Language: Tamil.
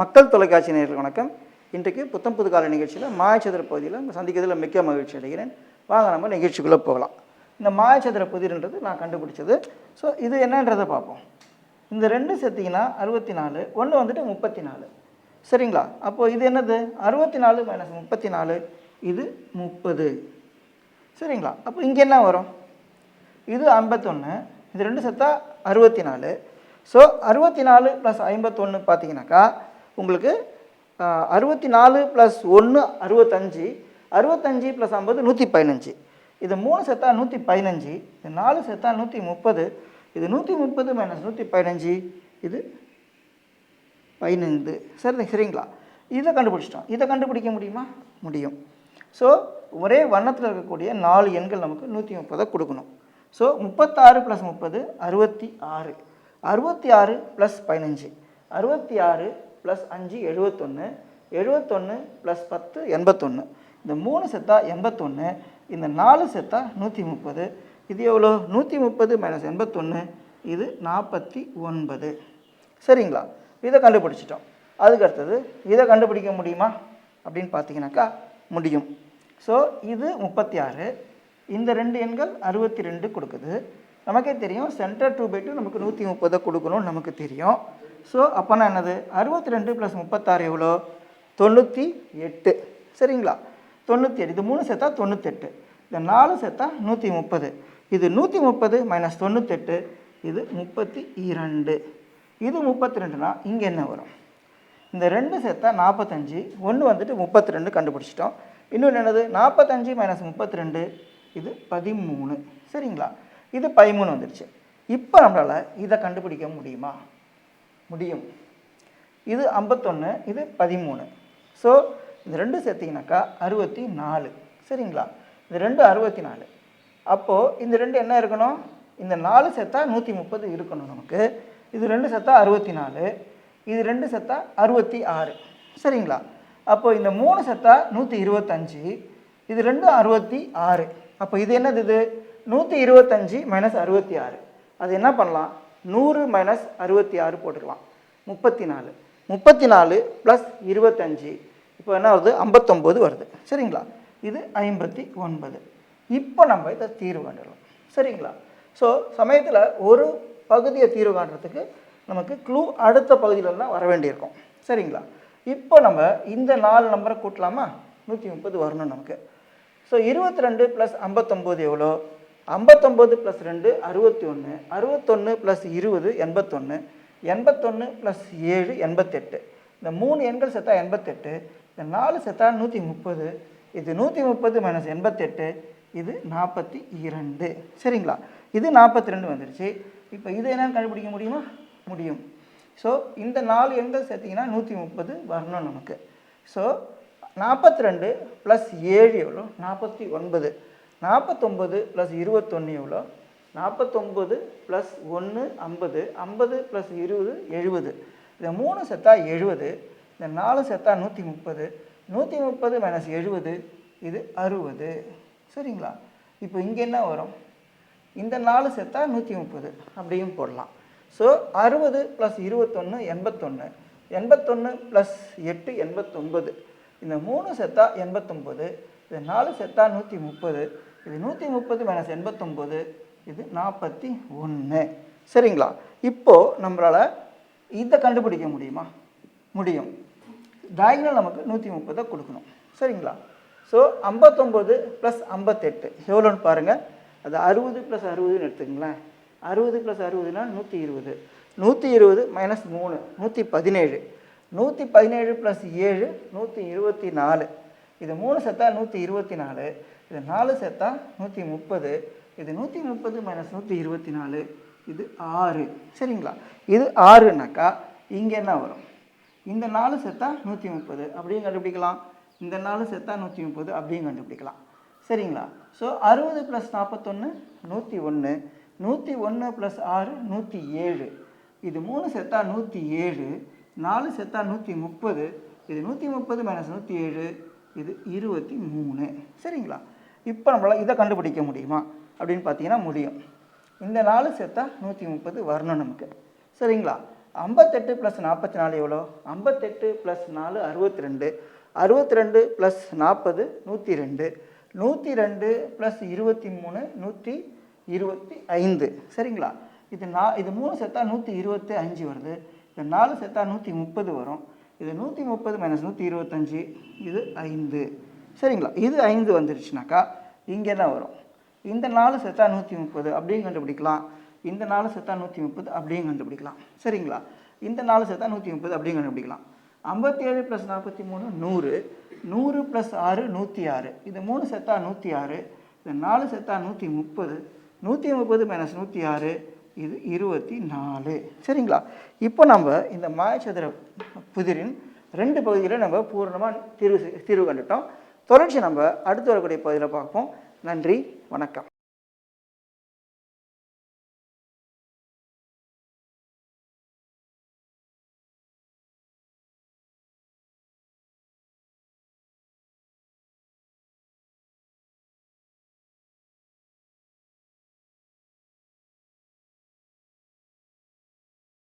மக்கள் தொலைக்காட்சி நேயர்களுக்கு வணக்கம். இன்றைக்கு புத்தம் புது கால நிகழ்ச்சியில் மாயச்சதுர பகுதியில் சந்திக்கிறதுல மிக்க மகிழ்ச்சி அடைகிறேன். வாங்க நம்ம நிகழ்ச்சிக்குள்ளே போகலாம். இந்த மாயச்சதுர புதிர்ன்றது நான் கண்டுபிடிச்சது. ஸோ இது என்னன்றதை பார்ப்போம். இந்த ரெண்டு சேர்த்திங்கன்னா 64, ஒன்று வந்துட்டு 34. சரிங்களா? அப்போது இது என்னது? 64 மைனஸ் 34, இது 30. சரிங்களா? அப்போ இங்கே என்ன வரும்? இது 51, இது ரெண்டு சேர்த்தா 64. ஸோ 64 ப்ளஸ் 51 பார்த்தீங்கன்னாக்கா உங்களுக்கு 64 ப்ளஸ் 1 65, 65 ப்ளஸ் 50 115. இது 3 சேர்த்தா 115, இது 4 சேர்த்தா 130, இது 130 மைனஸ் 115, இது 15. சரிங்களா? இதை கண்டுபிடிச்சிட்டோம். இதை கண்டுபிடிக்க முடியுமா? முடியும். ஸோ ஒரே வண்ணத்தில் இருக்கக்கூடிய 4 எண்கள் நமக்கு 130 கொடுக்கணும். So 36 plus 30 66, 66 plus 15, 66 plus 5 71, 71 plus 10 81. இந்த 3 செத்தா 81, இந்த 4 செத்தா 130. இது எவ்வளோ? 130 மைனஸ் 81, இது 49. சரிங்களா? இதை கண்டுபிடிச்சிட்டோம். அதுக்கு அடுத்தது இதை கண்டுபிடிக்க முடியுமா அப்படின்னு பார்த்தீங்கன்னாக்கா முடியும். ஸோ இது 36, இந்த ரெண்டு எண்கள் 62 கொடுக்குது. நமக்கே தெரியும் சென்டர் 2/2 நமக்கு 130 கொடுக்கணும்னு நமக்கு தெரியும். ஸோ அப்போனா என்னது? 62 ப்ளஸ் 36 எவ்வளோ? 98. சரிங்களா? 98. இது 3 சேர்த்தா 98, இந்த 4 சேர்த்தா 130, இது 130 மைனஸ் 98, இது 32. இது 32னா இங்கே என்ன வரும்? இந்த 2 சேர்த்தா 45, 1 வந்துட்டு 32 கண்டுபிடிச்சிட்டோம். இன்னொன்று என்னது? 45 மைனஸ் 32, இது 13. சரிங்களா? இது 13 வந்துடுச்சு. இப்போ நம்மளால் இதை கண்டுபிடிக்க முடியுமா? முடியும். இது 51, இது 13. ஸோ இந்த ரெண்டு சேர்த்திங்கனாக்கா 64. சரிங்களா? இந்த ரெண்டு 64. அப்போது இந்த ரெண்டு என்ன இருக்கணும்? இந்த 4 சேர்த்தா 130 இருக்கணும் நமக்கு. இது ரெண்டு சேர்த்தா 64, இது ரெண்டு சேர்த்தா 66. சரிங்களா? அப்போது இந்த 3 சேர்த்தா 125, இது ரெண்டு 66. அப்போ இது என்னது? இது 125 மைனஸ் 66. அது என்ன பண்ணலாம்? 100 மைனஸ் 66 போட்டுக்கலாம். 34. 34 ப்ளஸ் 25, இப்போ என்ன வருது? 59 வருது. சரிங்களா? இது 59. இப்போ நம்ம இதை தீர்வு காண்றோம். சரிங்களா? ஸோ சமயத்தில் ஒரு பகுதியை தீர்வு காண்றதுக்கு நமக்கு க்ளூ அடுத்த பகுதியிலலாம் வர வேண்டியிருக்கும். சரிங்களா? இப்போ நம்ம இந்த 4 நம்பரை கூட்டலாமா? 130 வரணும் நமக்கு. ஸோ 22 ப்ளஸ் 59 எவ்வளோ? 59 ப்ளஸ் 2 61, 61 ப்ளஸ் 20 81, 81 ப்ளஸ் 7 88. இந்த 3 எண்கள் சேர்த்தா 88, இந்த 4 சேர்த்தா 130, இது 130 மைனஸ் 88, இது 42. சரிங்களா? இது 42 வந்துடுச்சு. இப்போ இது என்னன்னு கண்டுபிடிக்க முடியுமா? முடியும். ஸோ இந்த 4 எண்கள் சேர்த்திங்கன்னா 130 வரணும் நமக்கு. ஸோ 42 ப்ளஸ் 7 எவ்வளோ? 49. 49 ப்ளஸ் 21 எவ்வளோ? 49 ப்ளஸ் 1 50, 50 ப்ளஸ் 20 70. இந்த 3 சேர்த்தா 70, இந்த 4 சேர்த்தா 130, 130 மைனஸ் 70, இது 60. சரிங்களா? இப்போ இங்கே என்ன வரும்? இந்த 4 சேர்த்தா 130 அப்படியும் போடலாம். ஸோ 60 ப்ளஸ் 21 81, 81 ப்ளஸ் 8 89, இந்த 3 சேர்த்தா 89, இது 4 சேர்த்தா 130, இது 130 மைனஸ் 89, இது 41. சரிங்களா? இப்போது நம்மளால் இதை கண்டுபிடிக்க முடியுமா? முடியும். டயகனல் நமக்கு 130 கொடுக்கணும். சரிங்களா? ஸோ 59 ப்ளஸ் 58 எவ்வளோன்னு பாருங்கள். அது 60 ப்ளஸ் 60ன்னு எடுத்துக்கங்களேன். 60 ப்ளஸ் 60னா 120, 120 மைனஸ் 3 117, 117 ப்ளஸ் 7 124, இது 3 சேர்த்தா 124, இது 4 சேர்த்தா 130, இது 130 மைனஸ் 124, இது 6. சரிங்களா? இது 6னாக்கா இங்கே என்ன வரும்? இந்த 4 சேர்த்தா 130 அப்படியும் கண்டுபிடிக்கலாம், இந்த 4 சேர்த்தா 130 அப்படியும் கண்டுபிடிக்கலாம். சரிங்களா? ஸோ 60 ப்ளஸ் 41 101, 101 ப்ளஸ் 6 107, இது 3 சேர்த்தா 107, 4 சேர்த்தா 130, இது 130 மைனஸ் 107, இது 23. சரிங்களா? இப்போ நம்மளால் இதை கண்டுபிடிக்க முடியுமா அப்படின்னு பார்த்தீங்கன்னா முடியும். இந்த 4 சேர்த்தா 130 வரணும் நமக்கு. சரிங்களா? 58 + 44 எவ்வளோ? 58 + 4 62, 62 + 40 102, 102 + 23 125. சரிங்களா? இது 3 சேர்த்தா 125 வருது. இது 4 சேர்த்தா 130 வரும். இது 130 - 125 இது 5. சரிங்களா? இது 5 வந்துருச்சுனாக்கா இங்கே தான் வரும். இந்த 4 சேர்த்தா 130 அப்படியும் கண்டுபிடிக்கலாம். இந்த 4 சேர்த்தா 130 அப்படியும் கண்டுபிடிக்கலாம். சரிங்களா? இந்த 4 சேர்த்தா 130 அப்படியும் கண்டுபிடிக்கலாம். 57 + 43 100, 100 + 6 106. இது 3 சேர்த்தா 106, இது 4 சேர்த்தா 130, 130 - 106 இது 24. சரிங்களா? இப்போ நம்ம இந்த மாயச்சதுர புதிரின் 2 பகுதிகளை நம்ம பூர்ணமாக தீர்வு கண்டுட்டோம். தொடர்ச்சி நம்ம அடுத்து வரக்கூடிய பகுதியில் பார்ப்போம். நன்றி, வணக்கம்.